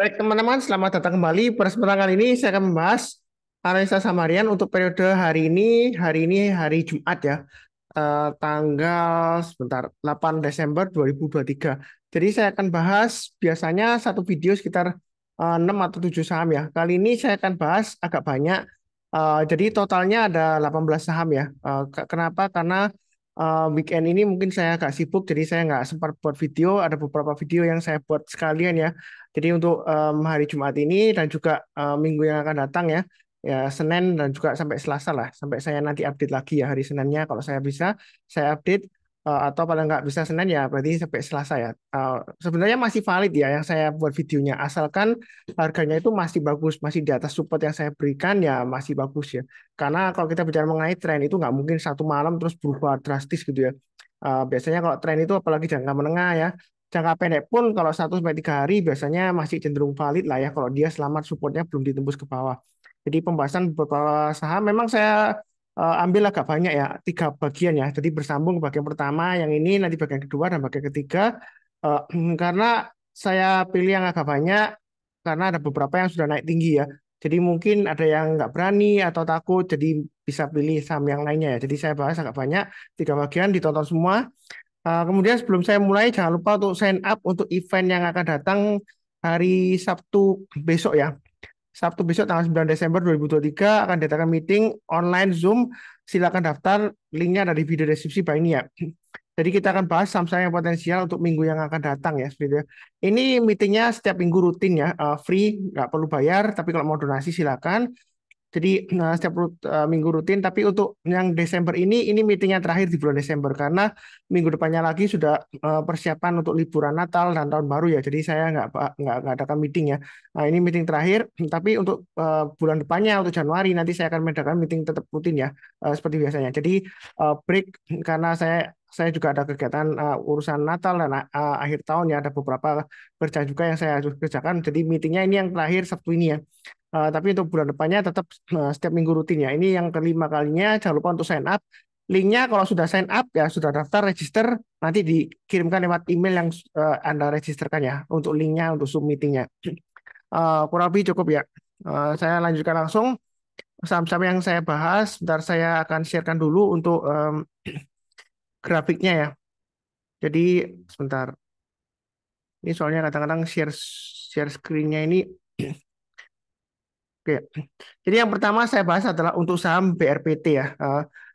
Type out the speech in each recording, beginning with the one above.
Baik teman-teman, selamat datang kembali. Pada kesempatan kali ini saya akan membahas analisa Samarian untuk periode hari ini. Hari ini hari Jumat ya, tanggal sebentar 8 Desember 2023. Jadi saya akan bahas biasanya satu video sekitar 6 atau 7 saham ya. Kali ini saya akan bahas agak banyak. Jadi totalnya ada 18 saham ya. Kenapa? Karena weekend ini mungkin saya agak sibuk, jadi saya nggak sempat buat video. Ada beberapa video yang saya buat sekalian ya. Jadi untuk hari Jumat ini dan juga minggu yang akan datang ya, ya Senin dan juga sampai Selasa lah, sampai saya nanti update lagi ya hari Seninnya kalau saya bisa saya update atau kalau nggak bisa Senin ya berarti sampai Selasa ya. Sebenarnya masih valid ya yang saya buat videonya, asalkan harganya itu masih bagus, masih di atas support yang saya berikan ya masih bagus ya. Karena kalau kita bicara mengenai tren itu nggak mungkin satu malam terus berubah drastis gitu ya. Biasanya kalau tren itu apalagi jangka menengah ya, jangka pendek pun kalau 1 sampai 3 hari biasanya masih cenderung valid lah ya kalau dia selamat supportnya belum ditembus ke bawah. Jadi pembahasan beberapa saham memang saya ambil agak banyak ya, 3 bagian ya. Jadi bersambung bagian pertama, yang ini nanti bagian kedua dan bagian ketiga. Eh, karena saya pilih yang agak banyak karena ada beberapa yang sudah naik tinggi ya. Jadi mungkin ada yang nggak berani atau takut, jadi bisa pilih saham yang lainnya ya. Jadi saya bahas agak banyak, 3 bagian ditonton semua. Kemudian sebelum saya mulai, jangan lupa untuk sign up untuk event yang akan datang hari Sabtu besok ya. Sabtu besok tanggal 9 Desember 2023 akan diadakan meeting online Zoom. Silakan daftar, linknya ada di video deskripsi bawah ini ya. Jadi kita akan bahas saham-saham yang potensial untuk minggu yang akan datang ya. Seperti itu. Ini meetingnya setiap minggu rutin ya, free, nggak perlu bayar. Tapi kalau mau donasi silakan. Jadi setiap minggu rutin, tapi untuk yang Desember ini meeting yang terakhir di bulan Desember karena minggu depannya lagi sudah persiapan untuk liburan Natal dan Tahun Baru ya. Jadi saya nggak adakan meeting ya. Nah, ini meeting terakhir, tapi untuk bulan depannya untuk Januari nanti saya akan mengadakan meeting tetap rutin ya, seperti biasanya. Jadi break karena saya juga ada kegiatan urusan Natal dan akhir tahun ya, ada beberapa kerja juga yang saya harus kerjakan. Jadi meetingnya ini yang terakhir Sabtu ini ya. Tapi untuk bulan depannya tetap setiap minggu rutin ya. Ini yang kelima kalinya. Jangan lupa untuk sign up. Linknya kalau sudah sign up ya sudah daftar register nanti dikirimkan lewat email yang Anda registerkan ya untuk linknya untuk Zoom meetingnya. Kurang lebih cukup ya. Saya lanjutkan langsung saham-saham yang saya bahas. Bentar saya akan sharekan dulu untuk grafiknya ya. Jadi sebentar. Ini soalnya kadang-kadang share share screen-nya ini. Oke. Jadi yang pertama saya bahas adalah untuk saham BRPT ya.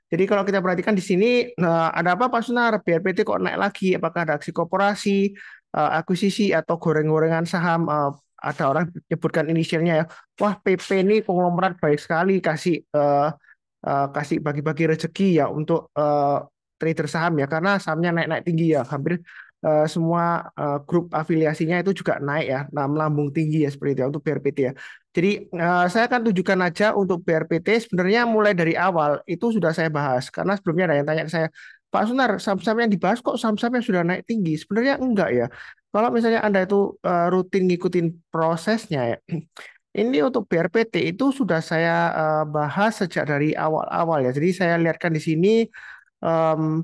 Jadi kalau kita perhatikan di sini ada apa Pak Sunar? BRPT kok naik lagi? Apakah ada aksi korporasi, akuisisi atau goreng-gorengan saham? Ada orang menyebutkan inisialnya ya. Wah, PP ini konglomerat baik sekali kasih bagi-bagi rezeki ya untuk trader saham ya karena sahamnya naik-naik tinggi ya. Hampir semua grup afiliasinya itu juga naik ya, nah, melambung tinggi ya seperti itu ya, untuk BRPT ya. Jadi saya akan tunjukkan aja untuk BRPT sebenarnya mulai dari awal itu sudah saya bahas karena sebelumnya ada yang tanya ke saya, Pak Sunar, saham-saham yang dibahas kok saham-saham yang sudah naik tinggi? Sebenarnya enggak ya. Kalau misalnya Anda itu rutin ngikutin prosesnya ya, ini untuk BRPT itu sudah saya bahas sejak dari awal-awal ya. Jadi saya lihatkan di sini em,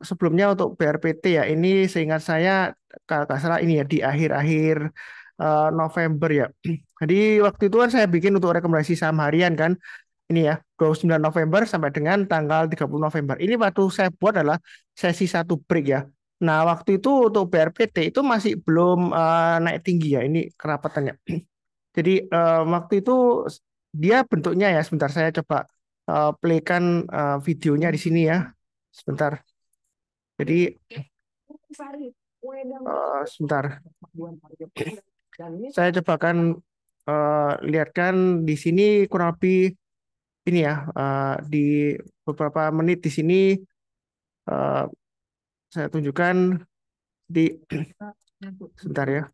sebelumnya untuk BRPT ya, ini seingat saya kalau nggak salah ini ya di akhir-akhir November ya. Jadi waktu itu kan saya bikin untuk rekomendasi saham harian kan, ini ya 29 November sampai dengan tanggal 30 November. Ini waktu saya buat adalah sesi satu break ya. Nah waktu itu untuk BRPT itu masih belum naik tinggi ya. Ini kerapatannya. Jadi waktu itu dia bentuknya ya, sebentar saya coba playkan videonya di sini ya. Sebentar. Jadi sebentar. Saya coba akan lihatkan di sini kurang lebih ini ya, di beberapa menit di sini eh, saya tunjukkan di sebentar ya.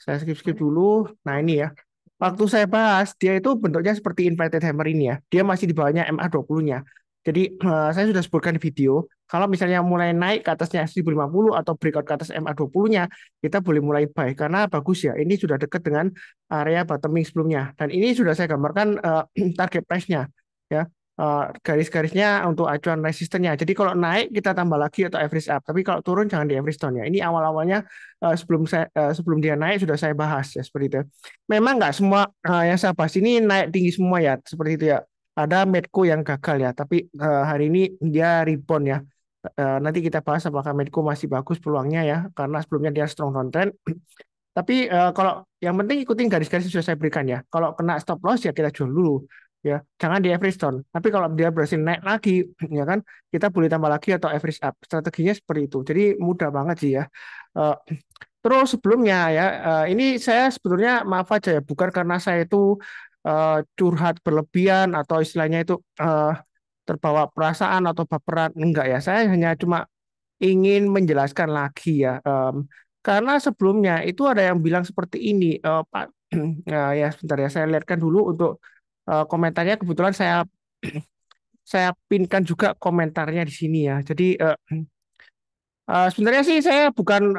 Saya skip-skip dulu. Nah, ini ya. Waktu saya bahas, dia itu bentuknya seperti inverted hammer ini ya. Dia masih di bawahnya MA20-nya. Jadi, saya sudah sebutkan di video, kalau misalnya mulai naik ke atasnya 1050 atau breakout ke atas MA20-nya, kita boleh mulai buy. Karena bagus ya, ini sudah dekat dengan area bottoming sebelumnya. Dan ini sudah saya gambarkan target price-nya. Ya. garis-garisnya untuk acuan resistennya. Jadi kalau naik kita tambah lagi atau average up. Tapi kalau turun jangan di average down ya. Ini awal-awalnya sebelum dia naik sudah saya bahas ya seperti itu. Memang nggak semua yang saya bahas ini naik tinggi semua ya seperti itu ya. Ada Medco yang gagal ya. Tapi hari ini dia rebound ya. Nanti kita bahas apakah Medco masih bagus peluangnya ya. Karena sebelumnya dia strong downtrend. Tapi kalau yang penting ikutin garis-garis yang sudah saya berikan ya. Kalau kena stop loss ya kita jual dulu ya. Jangan di average down. Tapi kalau dia berhasil naik lagi ya kan kita boleh tambah lagi atau average up. Strateginya seperti itu. Jadi mudah banget sih ya. Eh, Terus sebelumnya ya ini saya sebetulnya maaf aja ya bukan karena saya itu curhat berlebihan atau istilahnya itu terbawa perasaan atau baperan enggak ya. Saya hanya cuma ingin menjelaskan lagi ya. Karena sebelumnya itu ada yang bilang seperti ini, Pak. Ya sebentar ya, saya lihatkan dulu untuk komentarnya. Kebetulan saya pinkan juga komentarnya di sini ya. Jadi sebenarnya sih saya bukan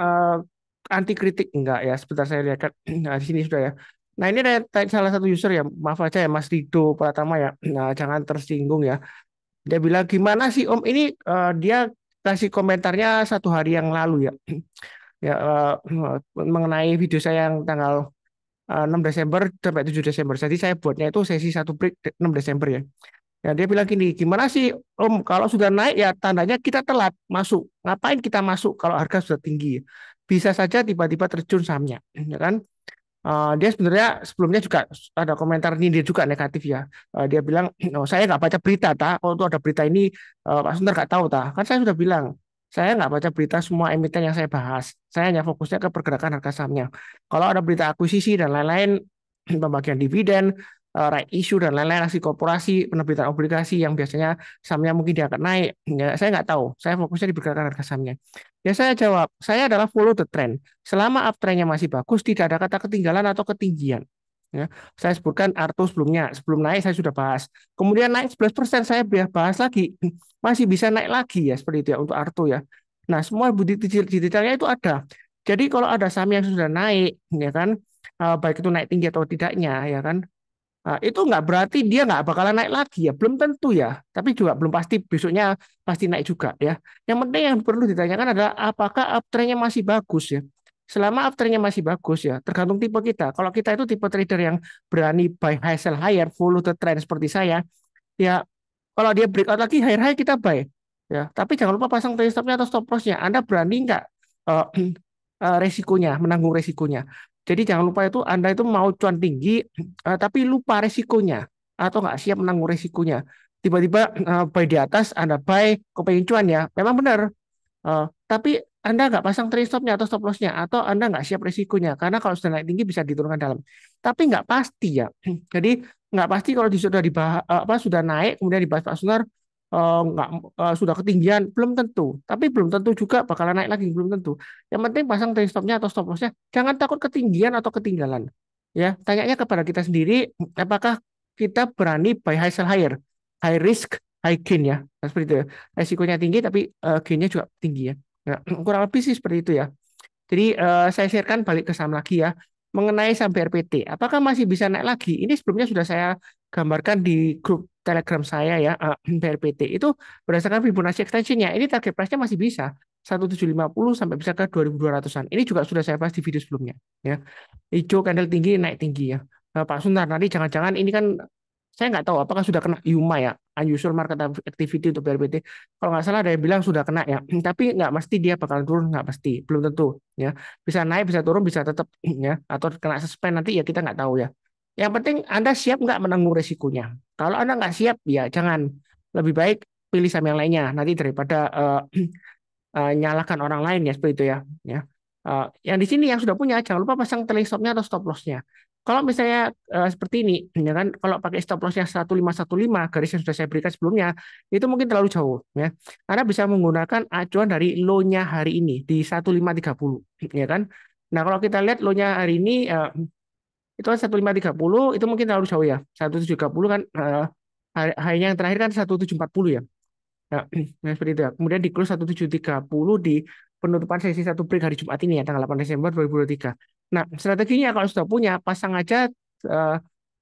anti kritik enggak ya. Sebentar saya lihatkan nah, di sini sudah ya. Nah ini ada salah satu user ya, maaf aja ya Mas Rido Pratama ya. Nah jangan tersinggung ya. Dia bilang gimana sih Om ini dia kasih komentarnya 1 hari yang lalu ya. Ya mengenai video saya yang tanggal 6 Desember sampai 7 Desember. Jadi saya buatnya itu sesi 1 break 6 Desember ya. Ya dia bilang gini, gimana sih Om kalau sudah naik ya tandanya kita telat masuk. Ngapain kita masuk kalau harga sudah tinggi? Bisa saja tiba-tiba terjun sahamnya, ya kan? Dia sebenarnya sebelumnya juga ada komentar nyindir juga negatif ya. Dia bilang, oh, saya nggak baca berita, ta. Oh, itu ada berita ini, Pak Sundar nggak tahu, ta. Kan saya sudah bilang, saya nggak baca berita semua emiten yang saya bahas. Saya hanya fokusnya ke pergerakan harga sahamnya. Kalau ada berita akuisisi dan lain-lain, pembagian dividen, right issue dan lain-lain, aksi korporasi, penerbitan obligasi yang biasanya sahamnya mungkin dia akan naik. Ya, saya nggak tahu. Saya fokusnya di pergerakan harga sahamnya. Ya saya jawab, saya adalah follow the trend. Selama uptrendnya masih bagus, tidak ada kata ketinggalan atau ketinggian. Ya, saya sebutkan Arto sebelumnya, sebelum naik saya sudah bahas. Kemudian naik 11% saya bahas lagi, masih bisa naik lagi ya seperti itu ya untuk Arto ya. Nah semua di detailnya itu ada. Jadi kalau ada saham yang sudah naik, ya kan, baik itu naik tinggi atau tidaknya, ya kan, itu nggak berarti dia nggak bakalan naik lagi ya, belum tentu ya. Tapi juga belum pasti besoknya pasti naik juga ya. Yang penting yang perlu ditanyakan adalah apakah uptrendnya masih bagus ya. Selama uptrendnya masih bagus ya, tergantung tipe kita. Kalau kita itu tipe trader yang berani buy high sell higher, follow the trend seperti saya, ya kalau dia breakout lagi higher high kita buy ya. Tapi jangan lupa pasang trailing stopnya atau stop lossnya. Anda berani nggak eh, resikonya, menanggung resikonya. Jadi jangan lupa itu Anda itu mau cuan tinggi, tapi lupa resikonya atau nggak siap menanggung resikonya. Tiba-tiba buy di atas, Anda buy, kepengen cuan ya, memang benar. Tapi Anda nggak pasang trade stopnya atau stop lossnya, atau Anda nggak siap resikonya, karena kalau sudah naik tinggi bisa diturunkan dalam. Tapi nggak pasti ya. Jadi nggak pasti kalau sudah dibahas, apa sudah naik kemudian dibahas Pak Sunar nggak sudah ketinggian belum tentu. Tapi belum tentu juga bakalan naik lagi belum tentu. Yang penting pasang trade stopnya atau stop lossnya. Jangan takut ketinggian atau ketinggalan. Ya, tanyanya kepada kita sendiri, apakah kita berani buy high sell higher, high risk, high gain ya. Nah, seperti itu ya. Resikonya tinggi tapi gainnya juga tinggi ya. Nah, kurang lebih sih seperti itu ya. Jadi saya sharekan balik ke saham lagi ya mengenai saham BRPT. Apakah masih bisa naik lagi? Ini sebelumnya sudah saya gambarkan di grup Telegram saya ya BRPT itu berdasarkan Fibonacci extensionnya. Ini target price-nya masih bisa 1750 sampai bisa ke 2200-an. Ini juga sudah saya bahas di video sebelumnya ya. Hijau candle tinggi naik tinggi ya. Pak Suntar nanti jangan-jangan ini kan saya nggak tahu apakah sudah kena UMA ya, unusual market activity untuk BRPT. Kalau nggak salah ada yang bilang sudah kena ya, tapi nggak mesti dia bakalan turun, nggak pasti, belum tentu ya. Bisa naik, bisa turun, bisa tetap ya, atau kena suspend nanti ya kita nggak tahu ya. Yang penting Anda siap nggak menanggung resikonya. Kalau Anda nggak siap ya jangan. Lebih baik pilih saham yang lainnya nanti daripada nyalahkan orang lain ya seperti itu ya. Ya. Yang di sini yang sudah punya jangan lupa pasang trailing stopnya atau stop lossnya. Kalau misalnya seperti ini, ya kan, kalau pakai stop lossnya 1515 garis yang sudah saya berikan sebelumnya, itu mungkin terlalu jauh. Ya. Anda bisa menggunakan acuan dari low-nya hari ini di 1530, ya kan. Nah kalau kita lihat low-nya hari ini, itu kan 1530, itu mungkin terlalu jauh ya. 1730 kan, harinya yang terakhir kan 1740 ya. Ya, nah, seperti itu ya. Kemudian di close 1730 di penutupan sesi 1 break hari Jumat ini ya, tanggal 8 Desember 2023. Nah, strateginya kalau sudah punya, pasang aja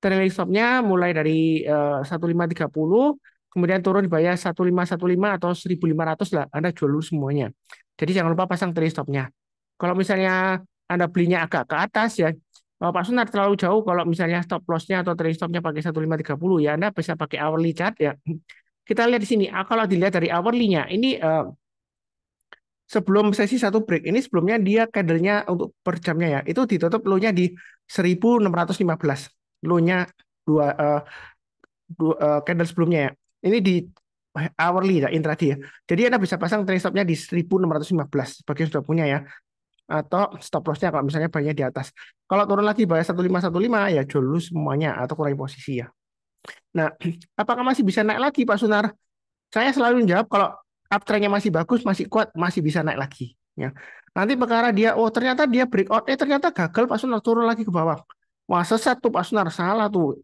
trailing stopnya mulai dari 1530, kemudian turun di bawah 1515 atau 1500 lah, Anda jual dulu semuanya. Jadi jangan lupa pasang trade stopnya. Kalau misalnya Anda belinya agak ke atas ya, Pak Sunar terlalu jauh kalau misalnya stop lossnya atau trade stopnya pakai 1530 ya, Anda bisa pakai hourly chart ya. Kita lihat di sini, kalau dilihat dari hourly-nya, ini sebelum sesi satu break, ini sebelumnya dia candle-nya untuk per jamnya ya, itu ditutup low-nya di 1615. Low-nya dua, candle sebelumnya ya. Ini di hourly ya, intraday ya. Jadi Anda bisa pasang trade stop-nya di 1615 sebagai sudah punya ya. Atau stop loss-nya kalau misalnya banyak di atas. Kalau turun lagi bayar 1515 ya jual dulu semuanya atau kurangi posisi ya. Nah, apakah masih bisa naik lagi Pak Sunar? Saya selalu menjawab kalau uptrend-nya masih bagus, masih kuat, masih bisa naik lagi. Ya. Nanti perkara dia, oh ternyata dia breakout, ternyata gagal Pak Sunar turun lagi ke bawah. Wah sesat tuh Pak Sunar, salah tuh.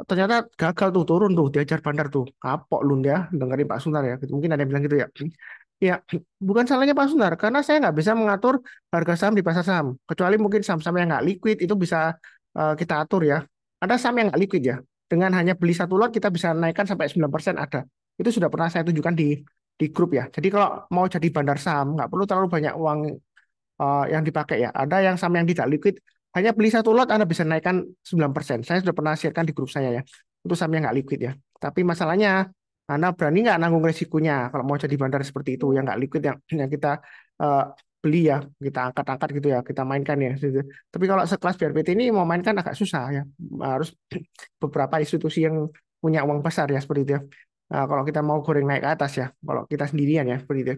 Ternyata gagal tuh turun tuh, diajar bandar tuh. Kapok lu ya, dengerin Pak Sunar ya. Mungkin ada yang bilang gitu ya. Ya, bukan salahnya Pak Sunar, karena saya nggak bisa mengatur harga saham di pasar saham. Kecuali mungkin saham-saham yang nggak liquid, itu bisa kita atur ya. Ada saham yang nggak liquid ya. Dengan hanya beli satu lot, kita bisa naikkan sampai 9% ada. Itu sudah pernah saya tunjukkan di grup ya. Jadi kalau mau jadi bandar saham, nggak perlu terlalu banyak uang yang dipakai ya. Ada yang saham yang tidak liquid, hanya beli satu lot Anda bisa naikkan 9%. Saya sudah pernah sharekan di grup saya ya. Itu saham yang nggak liquid ya. Tapi masalahnya, Anda berani nggak nanggung resikonya kalau mau jadi bandar seperti itu, yang nggak liquid, yang kita eh, beli ya, kita angkat-angkat gitu ya, kita mainkan ya. Gitu. Tapi kalau sekelas BRPT ini mau mainkan agak susah ya. Harus beberapa institusi yang punya uang besar ya seperti itu ya. Nah, kalau kita mau goreng naik ke atas ya, kalau kita sendirian ya seperti itu.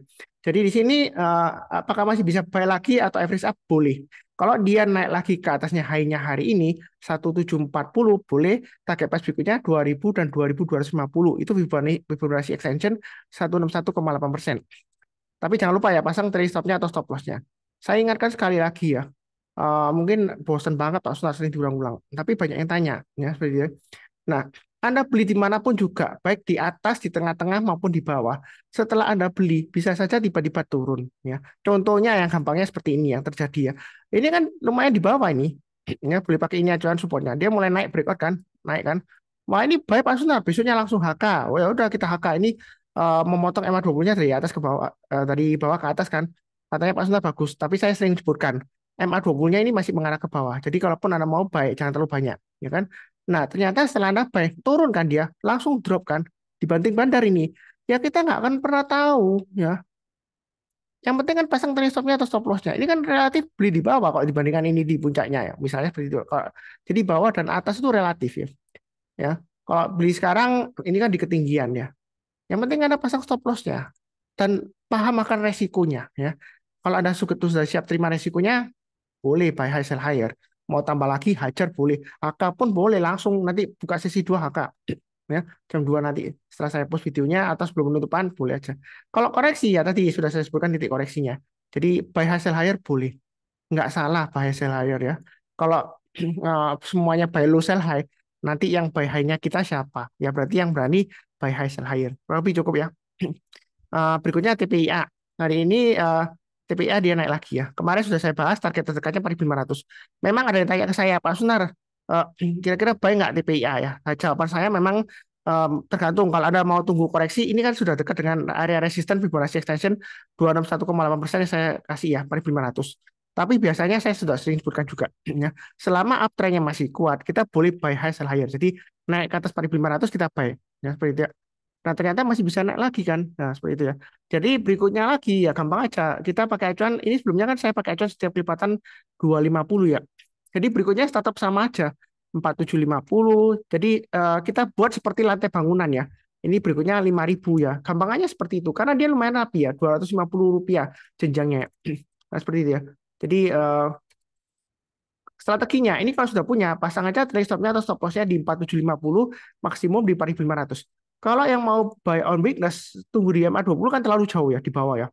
Jadi di sini apakah masih bisa buy lagi atau average up? Boleh. Kalau dia naik lagi ke atasnya high-nya hari ini 1740 boleh, target price berikutnya 2000 dan 2250. Itu Fibonacci extension 161,8%. Tapi jangan lupa ya pasang trade stop-nya atau stop loss-nya. Saya ingatkan sekali lagi ya. Mungkin bosan banget Pak Sunar sering diulang-ulang. Tapi banyak yang tanya ya seperti itu. Nah, Anda beli dimanapun juga, baik di atas, di tengah-tengah maupun di bawah. Setelah Anda beli, bisa saja tiba-tiba turun. Ya, contohnya yang gampangnya seperti ini yang terjadi ya. Ini kan lumayan di bawah ini. Ya, boleh pakai ini acuan supportnya. Dia mulai naik breakout kan, naik kan. Wah ini baik Pak Sunar, besoknya langsung HK. Oh ya udah kita HK ini memotong MA20-nya dari atas ke bawah, dari bawah ke atas kan. Katanya Pak Sunar bagus, tapi saya sering sebutkan MA20-nya ini masih mengarah ke bawah. Jadi kalaupun Anda mau baik, jangan terlalu banyak, ya kan? Nah, ternyata setelah Anda buy, turun kan dia, langsung drop kan, dibanding bandar ini. Ya kita nggak akan pernah tahu, ya. Yang penting kan pasang trade stop-nya atau stop loss-nya. Ini kan relatif beli di bawah kalau dibandingkan ini di puncaknya ya. Misalnya seperti itu. Jadi bawah dan atas itu relatif ya. Ya. Kalau beli sekarang, ini kan di ketinggian ya. Yang penting Anda pasang stop loss-nya. Dan paham akan resikonya ya. Kalau Anda sudah siap terima resikonya, boleh buy high sell higher. Mau tambah lagi hajar boleh. HK pun boleh langsung nanti buka sesi 2 HK. Ya, jam 2 nanti setelah saya post videonya atau sebelum penutupan boleh aja. Kalau koreksi ya tadi sudah saya sebutkan titik koreksinya. Jadi buy high sell higher boleh. Nggak salah buy high sell higher ya. Kalau semuanya buy low sell high, nanti yang buy high-nya kita siapa? Ya berarti yang berani buy high sell higher. Berarti cukup ya. Berikutnya TPIA. Hari ini TPIA dia naik lagi ya. Kemarin sudah saya bahas target terdekatnya 4.500. Memang ada yang tanya ke saya, Pak Sunar, eh, kira-kira baik nggak TPIA ya? Nah, jawaban saya memang tergantung. Kalau Anda mau tunggu koreksi, ini kan sudah dekat dengan area resisten Fibonacci extension 261,8% yang saya kasih ya, 4.500. Tapi biasanya saya sudah sering sebutkan juga, ya. Selama uptrendnya masih kuat, kita boleh buy high sell higher. Jadi naik ke atas 4.500 kita buy. Ya, seperti itu ya. Nah, ternyata masih bisa naik lagi kan. Nah, seperti itu ya. Jadi berikutnya lagi ya gampang aja. Kita pakai acuan, ini sebelumnya kan saya pakai acuan setiap lipatan 250 ya. Jadi berikutnya tetap sama aja. 4750. Jadi kita buat seperti lantai bangunan ya. Ini berikutnya 5.000 ya. Gampangannya seperti itu. Karena dia lumayan rapi ya. Rp250 jenjangnya. Nah, seperti itu ya. Jadi strateginya, ini kalau sudah punya, pasang aja trade stop-nya atau stop loss-nya di 4750, maksimum di 4.500. Kalau yang mau buy on weakness, tunggu di MA20 kan terlalu jauh ya, di bawah ya.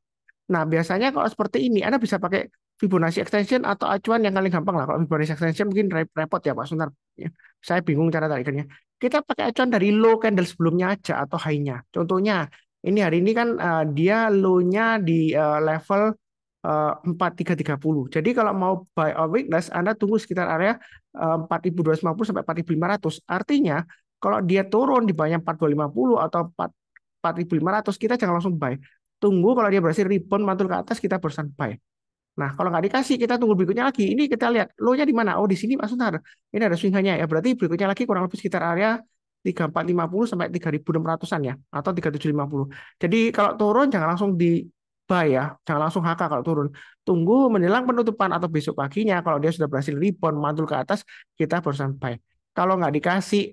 Nah, biasanya kalau seperti ini, Anda bisa pakai Fibonacci extension atau acuan yang paling gampang lah. Kalau Fibonacci extension mungkin repot ya Pak Sunar. Ya, saya bingung cara tarikannya. Kita pakai acuan dari low candle sebelumnya aja atau high-nya. Contohnya, ini hari ini kan dia low-nya di level 4330. Jadi kalau mau buy on weakness, Anda tunggu sekitar area 4250 sampai 4500. Artinya Kalau dia turun di bawahnya 4250 atau 4500, kita jangan langsung buy. Tunggu kalau dia berhasil rebound mantul ke atas, kita barusan buy. Nah, kalau nggak dikasih, kita tunggu berikutnya lagi. Ini kita lihat low-nya di mana. Oh, di sini Pak Suntar. Ini ada swing-nya ya. Berarti berikutnya lagi kurang lebih sekitar area 3450 sampai 3600-an ya, atau 3750. Jadi kalau turun jangan langsung di buy ya. Jangan langsung HK kalau turun. Tunggu menjelang penutupan atau besok paginya, kalau dia sudah berhasil rebound mantul ke atas, kita barusan buy. Kalau nggak dikasih,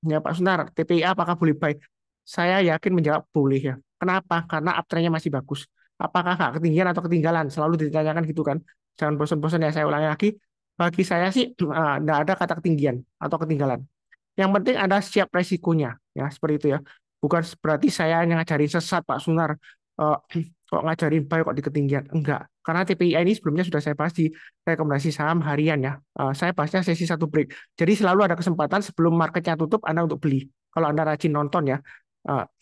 ya Pak Suntar, TPI apakah boleh buy? Saya yakin menjawab boleh ya. Kenapa? Karena uptrend-nya masih bagus. Apakah nggak ketinggian atau ketinggalan? Selalu ditanyakan gitu kan. Jangan bosan-bosan ya, saya ulangi lagi. Bagi saya sih nggak ada kata ketinggian atau ketinggalan. Yang penting ada siap resikonya, ya seperti itu ya. Bukan berarti saya yang ngajarin sesat Pak Sunar. Eh, kok ngajarin buy kok di ketinggian? Enggak. Karena TPI ini sebelumnya sudah saya bahas di rekomendasi saham harian ya. Saya bahasnya sesi satu break. Jadi selalu ada kesempatan sebelum marketnya tutup Anda untuk beli. Kalau Anda rajin nonton ya.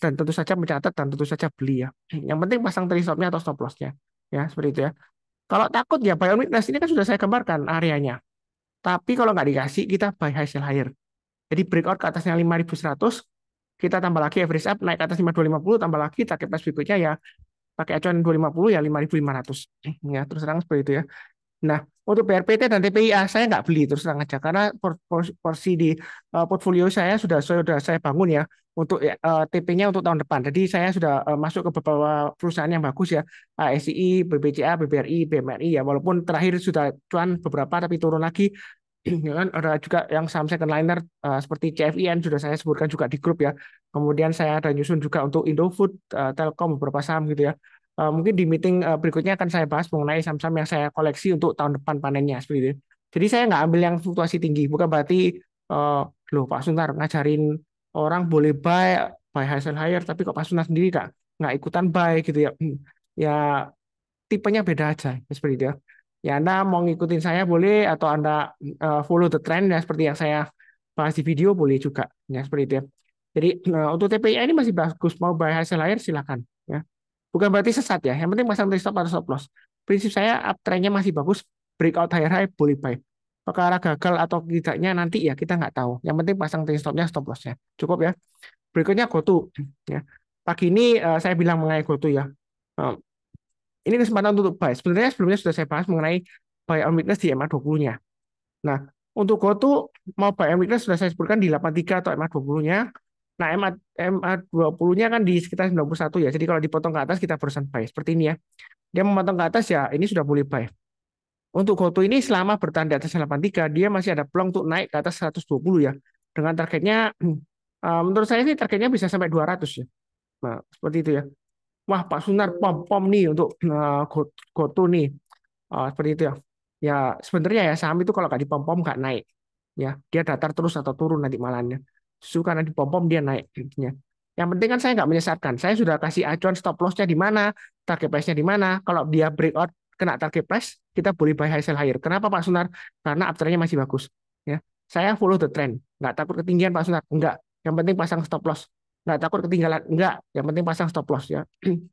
Dan tentu saja mencatat dan tentu saja beli ya. Yang penting pasang trade stop-nya atau stop loss-nya. Ya, seperti itu ya. Kalau takut ya buy on weakness ini kan sudah saya gambarkan areanya. Tapi kalau nggak dikasih, kita buy high sell higher. Jadi breakout ke atasnya 5100, kita tambah lagi average up naik ke atas 5250, tambah lagi target price berikutnya ya pakai acuan 250 ya 5500. Ya, terus terang seperti itu ya. Nah, untuk BRPT dan TPIA saya nggak beli terus terang aja karena porsi di portfolio saya sudah saya bangun ya untuk TP-nya untuk tahun depan. Jadi saya sudah masuk ke beberapa perusahaan yang bagus ya, ASI, BBCA, BBRI, BMRI ya. Walaupun terakhir sudah cuan beberapa tapi turun lagi. Ya kan ada juga yang saham second liner seperti CFIN sudah saya sebutkan juga di grup ya. Kemudian saya ada nyusun juga untuk Indofood, Telkom beberapa saham gitu ya. Mungkin di meeting berikutnya akan saya bahas mengenai saham-saham yang saya koleksi untuk tahun depan panennya seperti itu. Jadi saya nggak ambil yang fluktuasi tinggi, bukan berarti uh, loh Pak Suntar ngajarin orang boleh buy high sell higher, tapi kok Pak Suntar sendiri nggak ikutan buy gitu ya. Ya tipenya beda aja seperti itu ya. Ya Anda mau ngikutin saya boleh atau Anda follow the trend ya seperti yang saya bahas di video boleh juga ya seperti itu ya. Jadi untuk TPI ini masih bagus mau buy hasil akhir silakan ya. Bukan berarti sesat ya. Yang penting pasang stop atau stop loss. Prinsip saya uptrendnya masih bagus, breakout higher high boleh buy. Perkara gagal atau tidaknya nanti ya kita nggak tahu. Yang penting pasang stopnya stop lossnya. Cukup ya. Berikutnya GoTo ya. Pagi ini saya bilang mengenai GoTo ya. Eh, ini kesempatan untuk buy. Sebenarnya sebelumnya sudah saya bahas mengenai buy on weakness di MA20-nya. Nah, untuk GoTo mau buy on weakness sudah saya sebutkan di 83 atau MA20-nya. Nah, MA20-nya kan di sekitar 91 ya. Jadi kalau dipotong ke atas kita barusan buy. Seperti ini ya. Dia memotong ke atas ya, ini sudah boleh buy. Untuk GoTo ini selama bertahan di atas 83, dia masih ada peluang untuk naik ke atas 120 ya. Dengan targetnya, menurut saya sih targetnya bisa sampai 200 ya. Nah, seperti itu ya. Wah, Pak Sunar pom-pom nih untuk GoTo nih. Seperti itu ya. Ya sebenarnya ya saham itu kalau nggak dipom-pom nggak naik. Ya, dia datar terus atau turun nanti malahnya. Justru karena dipom-pom dia naik. Ya. Yang penting kan saya nggak menyesatkan. Saya sudah kasih acuan stop loss-nya di mana, target price-nya di mana. Kalau dia breakout kena target price, kita boleh buy high sell higher. Kenapa Pak Sunar? Karena uptrend-nya masih bagus. Ya, saya follow the trend. Nggak takut ketinggian Pak Sunar. Enggak. Yang penting pasang stop loss. Nggak takut ketinggalan. Enggak. Yang penting pasang stop loss ya.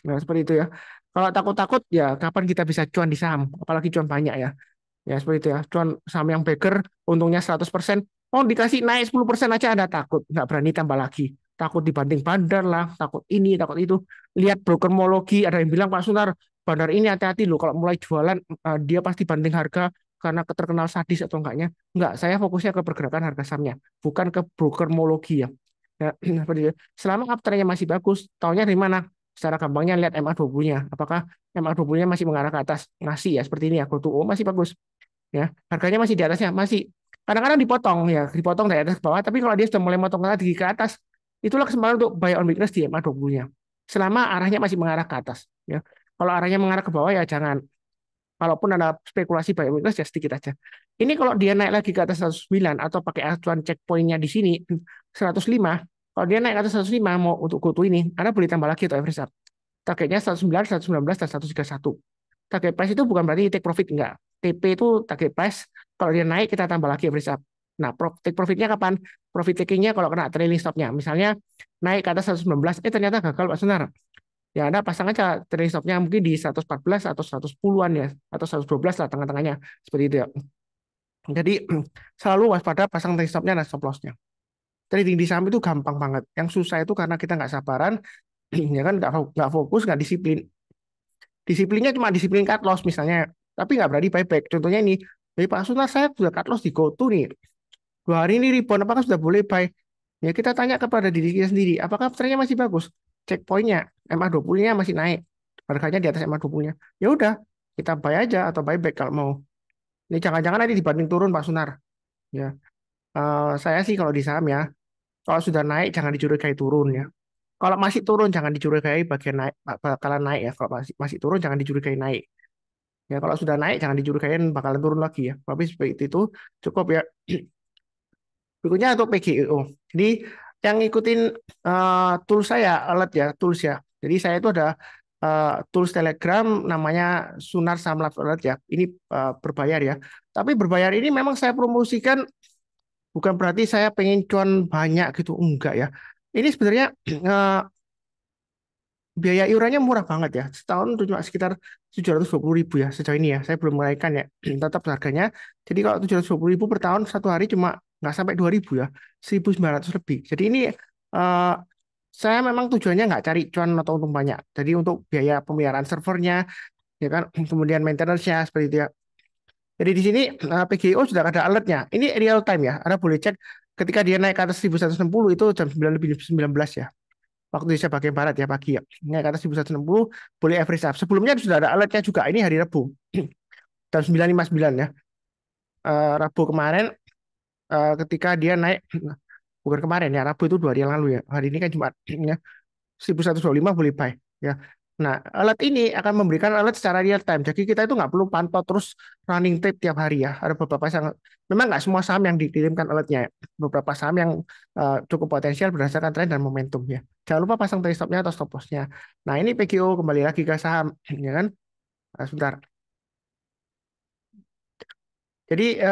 Nah, seperti itu ya. Kalau takut-takut ya kapan kita bisa cuan di saham? Apalagi cuan banyak ya. Ya seperti itu ya. Cuan saham yang baker untungnya 100%. Oh dikasih naik 10% aja Anda takut. Nggak berani tambah lagi. Takut dibanding bandar lah. Takut ini, takut itu. Lihat brokermologi. Ada yang bilang Pak Sunar, bandar ini hati-hati loh. Kalau mulai jualan, dia pasti banding harga karena terkenal sadis atau enggaknya. Enggak, saya fokusnya ke pergerakan harga sahamnya. Bukan ke brokermologi ya. Ya, seperti itu. Selama uptrendnya masih bagus, tahunya dari mana? Secara gampangnya lihat MA20-nya. Apakah MA20-nya masih mengarah ke atas? Masih ya, seperti ini ya. GoTo masih bagus. Ya, harganya masih di atasnya, masih. Kadang-kadang dipotong ya, dipotong dari atas ke bawah, tapi kalau dia sudah mulai motong lagi ke atas, itulah kesempatan untuk buy on weakness di MA20-nya. Selama arahnya masih mengarah ke atas, ya. Kalau arahnya mengarah ke bawah ya jangan. Kalaupun ada spekulasi buy on weakness ya sedikit aja. Ini kalau dia naik lagi ke atas 109 atau pakai acuan checkpointnya di sini 105, kalau dia naik ke atas 105 mau untuk GoTo ini, Anda boleh tambah lagi atau average up. Targetnya 109, 119, dan 131. Target price itu bukan berarti take profit, enggak. TP itu target price, kalau dia naik kita tambah lagi average up. Nah, take profitnya kapan? Profit takingnya kalau kena trailing stopnya. Misalnya naik ke atas 119, ternyata gagal Pak Sunar. Ya Anda pasang aja trailing stopnya mungkin di 114 atau 110-an ya, atau 112 lah tengah-tengahnya. Seperti itu ya. Jadi selalu waspada pasang trailing stopnya dan stop loss-nya. trading di saham itu gampang banget. Yang susah itu karena kita nggak sabaran, ya kan nggak fokus, nggak disiplin. Disiplinnya cuma disiplin cut loss misalnya, tapi nggak berani buyback. Contohnya ini, Pak Sunar saya sudah cut loss di GoTo nih. 2 hari ini rebound, apakah sudah boleh buy? Ya kita tanya kepada diri kita sendiri, apakah trennya masih bagus? Cek poinnya, MA20-nya masih naik, harganya di atas MA20-nya. Ya udah, kita buy aja atau buyback kalau mau. Ini jangan-jangan nanti dibanding turun Pak Sunar. Ya, saya sih kalau di saham ya, kalau sudah naik jangan dicurigai turun ya. Kalau masih turun jangan dicurigai bagian naik bakalan naik ya. Kalau masih masih turun jangan dicurigai naik. Ya kalau sudah naik jangan dicurigai bakalan turun lagi ya. Tapi seperti itu cukup ya. Berikutnya untuk PGEO. Jadi yang ngikutin tools saya, alert ya, tools ya. Jadi saya itu ada tools Telegram namanya Sunar Samlat Alert ya. Ini berbayar ya. Tapi berbayar ini memang saya promosikan bukan berarti saya pengen cuan banyak gitu, enggak ya. Ini sebenarnya biaya iurannya murah banget ya. Setahun itu cuma sekitar 720.000 ya sejauh ini ya. Saya belum menaikkan ya. Tetap harganya. Jadi kalau 720.000 per tahun satu hari cuma nggak sampai 2.000 ya. 1.900 lebih. Jadi ini eh, saya memang tujuannya nggak cari cuan atau untung banyak. Jadi untuk biaya pemeliharaan servernya, ya kan, kemudian maintenance-nya seperti itu ya. Jadi di sini PGO sudah ada alertnya. Ini real time ya. Anda boleh cek ketika dia naik ke atas 1160 itu jam 9 lebih 19 ya. Waktu Indonesia bagian barat ya pagi ya. Naik ke atas 1160 boleh average up. Sebelumnya sudah ada alertnya juga. Ini hari Rabu. Jam 9.59 ya. Rabu kemarin ketika dia naik bukan kemarin ya, Rabu itu 2 hari yang lalu ya. Hari ini kan Jumat ya. 1125 boleh buy ya. Nah, alat ini akan memberikan alat secara real time. Jadi kita itu nggak perlu pantau terus running tape tiap hari ya. Ada beberapa saham, memang nggak semua saham yang dikirimkan alatnya ya. Beberapa saham yang cukup potensial berdasarkan tren dan momentum ya. Jangan lupa pasang trade stopnya atau stop lossnya. Nah, ini PGO kembali lagi ke saham, ya kan? Sebentar. Jadi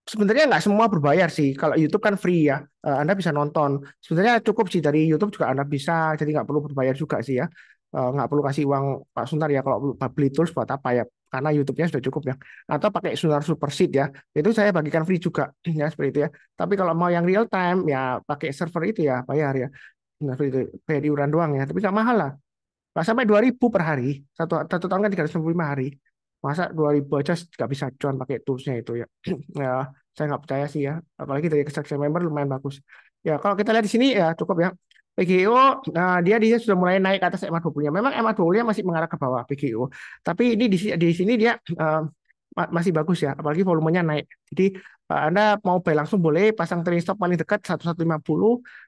sebenarnya nggak semua berbayar sih. Kalau YouTube kan free ya, Anda bisa nonton. Sebenarnya cukup sih dari YouTube juga Anda bisa, jadi nggak perlu berbayar juga sih ya. Nggak perlu kasih uang Pak Suntar ya kalau beli tools buat apa ya? Karena YouTube-nya sudah cukup ya. Atau pakai Suntar Super Seed ya, itu saya bagikan free juga ya seperti itu ya. Tapi kalau mau yang real time ya pakai server itu ya bayar ya. Nah, seperti itu, bayar iuran doang ya. Tapi nggak mahal lah. Nggak sampai 2.000 per hari. Satu tahun kan 365 hari. Masa 2.000 aja nggak bisa cuan pakai toolsnya itu ya. Ya, saya nggak percaya sih ya. Apalagi dari kesaksian member lumayan bagus. Ya, kalau kita lihat di sini ya cukup ya. PGO, nah dia sudah mulai naik ke atas MA20-nya. Memang MA20-nya masih mengarah ke bawah PGO. Tapi ini di sini dia masih bagus ya. Apalagi volumenya naik. Jadi Anda mau buy langsung boleh pasang trailing stop paling dekat 1150.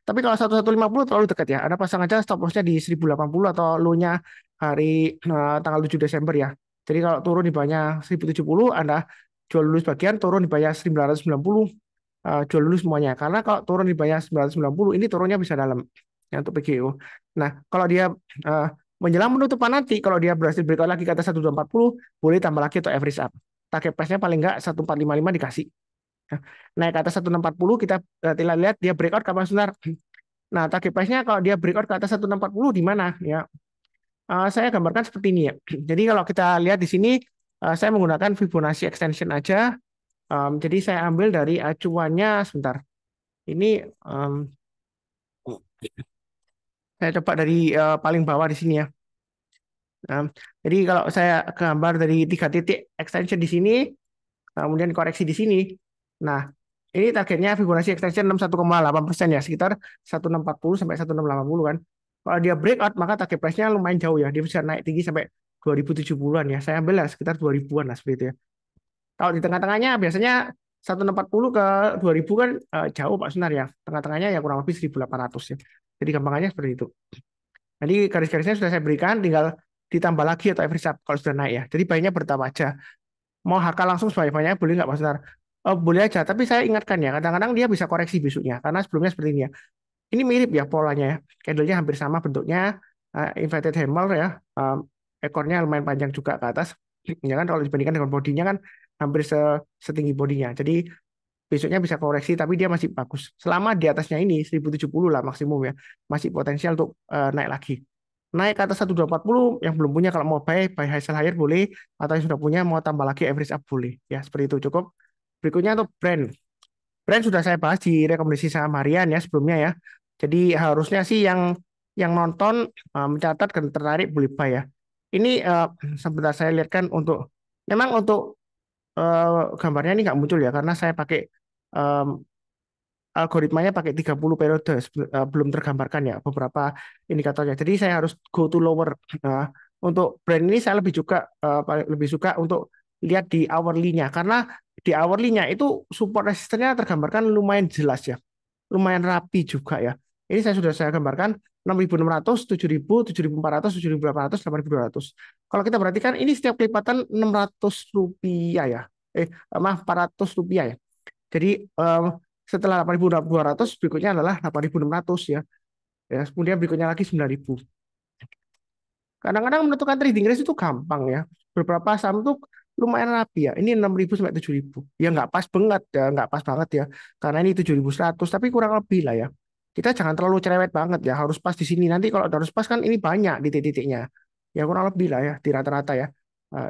Tapi kalau 1150 terlalu dekat ya. Anda pasang aja stop loss-nya di 1080 atau low-nya hari tanggal 7 Desember ya. Jadi kalau turun di bawahnya 1070, Anda jual dulu sebagian, turun di bawahnya 990, jual dulu semuanya. Karena kalau turun di bawahnya 990, ini turunnya bisa dalam ya, untuk PGO. Nah, kalau dia uh, menjelang penutupan nanti, kalau dia berhasil breakout lagi ke atas 1240, boleh tambah lagi atau average up. Target price-nya paling enggak 1455 dikasih. Nah, naik ke atas 1640, kita lihat dia breakout kapan sebentar. Nah, target price-nya kalau dia breakout ke atas 1640 di mana ya? Saya gambarkan seperti ini ya. Jadi kalau kita lihat di sini, saya menggunakan Fibonacci extension aja. Jadi saya ambil dari acuannya sebentar. Ini saya coba dari paling bawah di sini ya. Um, jadi kalau saya gambar dari 3 titik extension di sini, kemudian koreksi di sini. Nah, ini targetnya Fibonacci extension 61,8% ya, sekitar 1640 sampai 1680 kan. Kalau dia breakout, maka target price-nya lumayan jauh ya. Dia bisa naik tinggi sampai 2070-an ya. Saya ambil lah sekitar 2000-an lah seperti itu ya. Kalau di tengah-tengahnya biasanya 1640 ke 2000 kan jauh Pak Sunar ya. Tengah-tengahnya ya kurang lebih 1800 ya. Jadi gampangannya seperti itu. Jadi garis-garisnya sudah saya berikan, tinggal ditambah lagi atau average up kalau sudah naik ya. Jadi baiknya bertambah aja. Mau HK langsung sebanyak-banyaknya boleh nggak Pak Sunar? Oh, boleh aja, tapi saya ingatkan ya, kadang-kadang dia bisa koreksi besoknya, karena sebelumnya seperti ini ya. Ini mirip ya polanya ya, candle-nya hampir sama bentuknya, inverted hammer ya, ekornya lumayan panjang juga ke atas, ya kan kalau dibandingkan dengan bodinya kan hampir setinggi bodinya. Jadi besoknya bisa koreksi, tapi dia masih bagus. Selama di atasnya ini 1070 lah maksimum ya, masih potensial untuk naik lagi. Naik ke atas 1240 yang belum punya kalau mau buy high sell higher boleh, atau yang sudah punya mau tambah lagi average up boleh. Ya seperti itu cukup. Berikutnya untuk brand. brand sudah saya bahas di rekomendasi saham harian ya sebelumnya ya. Jadi harusnya sih yang nonton mencatat dan tertarik boleh buy ya. Ini sebentar saya lihatkan untuk memang untuk gambarnya ini nggak muncul ya karena saya pakai em, algoritmanya pakai 30 periode belum tergambarkan ya beberapa indikatornya. Jadi saya harus go to lower. Nah, untuk brand ini saya lebih suka untuk lihat di hourly-nya karena di hourly-nya itu support resistennya tergambarkan lumayan jelas ya. Lumayan rapi juga ya. Ini saya gambarkan 6.600, 7.000, 7.400, 7.800, 8.200. Kalau kita perhatikan ini setiap kelipatan 600 rupiah ya. Maaf, 400 rupiah ya. Jadi setelah 8.200 berikutnya adalah 8.600 ya. Ya, kemudian berikutnya lagi 9.000. Kadang-kadang menentukan trading range itu gampang ya. Beberapa saham itu lumayan rapi ya. Ini 6.000 sampai 7.000. Ya nggak pas banget ya, nggak pas banget ya. Karena ini 7.100 tapi kurang lebih lah ya. Kita jangan terlalu cerewet banget ya. Harus pas di sini. Nanti kalau udah harus pas kan ini banyak di titik-titiknya. Ya kurang lebih lah ya di rata-rata ya.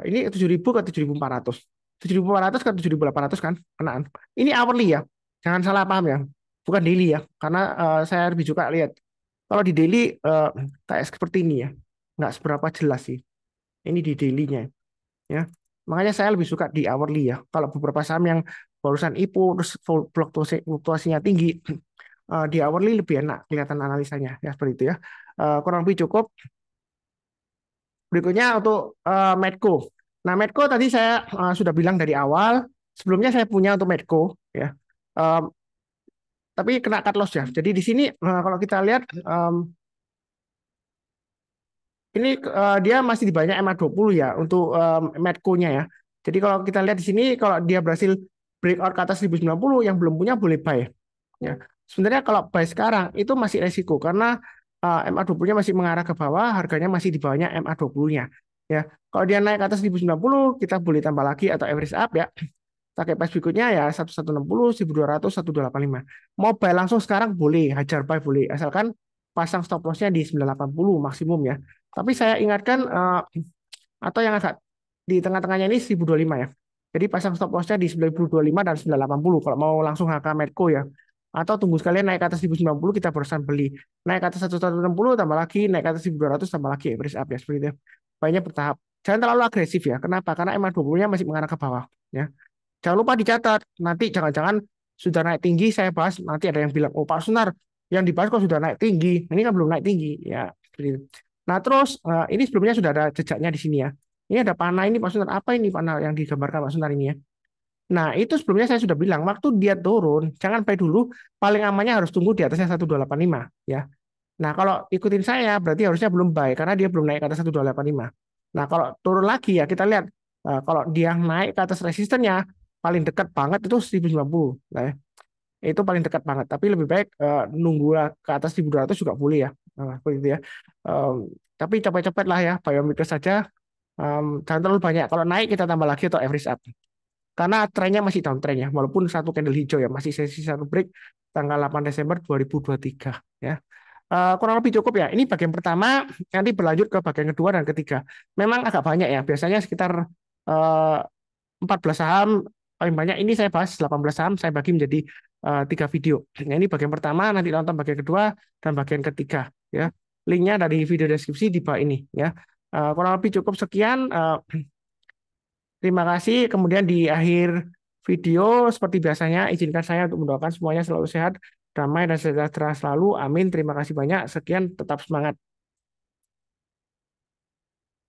Ini 7.000 ke 7.400. 7.400 ke 7.800 kan kenaan. Ini hourly ya. Jangan salah paham ya. Bukan daily ya. Karena saya lebih suka lihat. Kalau di daily kayak seperti ini ya nggak seberapa jelas sih. Ini di daily-nya ya. Makanya saya lebih suka di hourly ya. Kalau beberapa saham yang barusan IPO terus fluktuasinya tinggi, di hourly lebih enak kelihatan analisanya ya seperti itu ya. Kurang lebih cukup. Berikutnya untuk Medco. Nah, Medco tadi saya sudah bilang dari awal, sebelumnya saya punya untuk Medco ya. Um, tapi kena cut loss ya. Jadi di sini kalau kita lihat ini dia masih di banyak MA20 ya untuk Medco-nya ya. Jadi kalau kita lihat di sini kalau dia berhasil breakout ke atas 1090 yang belum punya boleh buy ya. Sebenarnya kalau buy sekarang itu masih resiko karena MA20-nya masih mengarah ke bawah, harganya masih di bawahnya MA20-nya ya. Kalau dia naik ke atas 1090 kita boleh tambah lagi atau average up ya. Pakai price berikutnya ya 1160, 1200, 1285. Mau buy langsung sekarang boleh, hajar buy boleh asalkan pasang stop loss-nya di 980 maksimum ya. Tapi saya ingatkan atau yang agak di tengah-tengahnya ini 1025 ya. Jadi pasang stop loss-nya di 1025 dan 980 kalau mau langsung HK Medco ya. Atau tunggu sekalian naik ke atas 1090 kita barusan beli. Naik ke atas 1160 tambah lagi, naik ke atas 1200 tambah lagi average up ya seperti itu. Banyak bertahap. Jangan terlalu agresif ya. Kenapa? Karena MA20-nya masih mengarah ke bawah ya. Jangan lupa dicatat. Nanti jangan-jangan sudah naik tinggi saya bahas nanti ada yang bilang, "Oh, Pak Sunar, yang dibahas kok sudah naik tinggi." Ini kan belum naik tinggi ya. Seperti itu. Nah, terus ini sebelumnya sudah ada jejaknya di sini ya. Ini ada panah ini Pak Sunar. Apa ini panah yang digambarkan Pak Sunar ini ya? Nah, itu sebelumnya saya sudah bilang, waktu dia turun, jangan buy dulu, paling amannya harus tunggu di atasnya 1285 ya. Nah, kalau ikutin saya berarti harusnya belum buy karena dia belum naik ke atas 1285. Nah, kalau turun lagi ya kita lihat kalau dia naik ke atas resistennya paling dekat banget itu 1090. Nah, ya, itu paling dekat banget. Tapi lebih baik nunggu ke atas 1200 juga boleh ya. Nah, seperti itu ya. Em, tapi cepet-cepet lah ya, biometer saja. Jangan terlalu banyak. Kalau naik kita tambah lagi atau average up. Karena trennya masih downtrend ya, walaupun satu candle hijau ya, masih sesi satu break tanggal 8 Desember 2023 ya. Kurang lebih cukup ya. Ini bagian pertama, nanti berlanjut ke bagian kedua dan ketiga. Memang agak banyak ya, biasanya sekitar eh, 14 saham, paling banyak ini saya bahas 18 saham, saya bagi menjadi 3 video. Nah, ini bagian pertama, nanti nonton bagian kedua dan bagian ketiga ya. Linknya dari video deskripsi di bawah ini ya. Kurang lebih cukup sekian. Terima kasih. Kemudian di akhir video, seperti biasanya, izinkan saya untuk mendoakan semuanya selalu sehat, damai, dan sejahtera selalu. Amin. Terima kasih banyak. Sekian, tetap semangat.